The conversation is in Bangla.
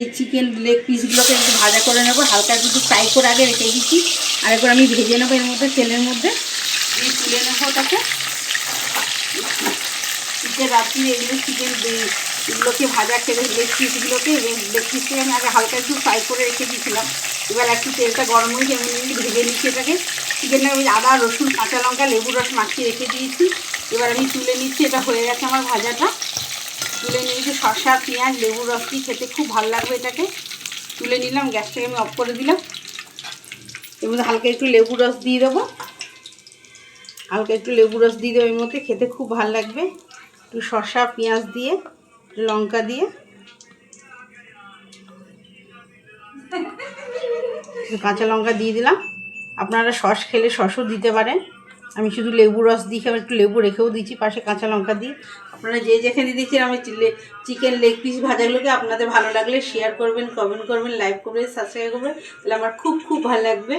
চিকেন লেগ পিসগুলোকে একটু ভাজা করে নেবো, হালকা একটু ফ্রাই করে আগে রেখে দিচ্ছি। আর একবার আমি ভেজে নেবো এর মধ্যে, তেলের মধ্যে দিয়ে তুলে নেবো ওটাকে। চিকেন রাত্রি এগুলো এগুলোকে ভাজা করে লেগ পিসগুলোকে আমি আগে হালকা একটু ফ্রাই করে রেখে দিয়েছিলাম। এবার একটু তেলটা গরম হয়ে যেমন ভেজে নিচ্ছি এটাকে। চিকেনটা আমি আদা রসুন কাঁচা লঙ্কা লেবুর রস মাখিয়ে রেখে দিয়েছি। এবার আমি তুলে নিচ্ছি, এটা হয়ে গেছে আমার ভাজাটা। তুলে নিয়েছি, শসা পেঁয়াজ লেবুর রস দিয়ে খেতে খুব ভালো লাগবে এটাকে। তুলে নিলাম, গ্যাসটাকে আমি অফ করে দিলাম। এর মধ্যে হালকা একটু লেবুর রস দিয়ে দেবো, হালকা একটু লেবুর রস দিয়ে দেবো এর মধ্যে, খেতে খুব ভালো লাগবে। একটু শসা পেঁয়াজ দিয়ে লঙ্কা দিয়ে কাঁচা লঙ্কা দিয়ে দিলাম। আপনারা সস খেলে সসও দিতে পারেন, আমি শুধু লেবু রস দিয়ে আবার একটু লেবু রেখেও দিচ্ছি পাশে কাঁচা লঙ্কা দিয়ে। আপনারা যে যেখানে দিচ্ছেন, আমি চিকেন লেগ পিস ভাজাগুলোকে আপনাদের ভালো লাগলে শেয়ার করবেন, কমেন্ট করবেন, লাইক করবেন, সাবস্ক্রাইব করবেন, তাহলে আমার খুব ভালো লাগবে।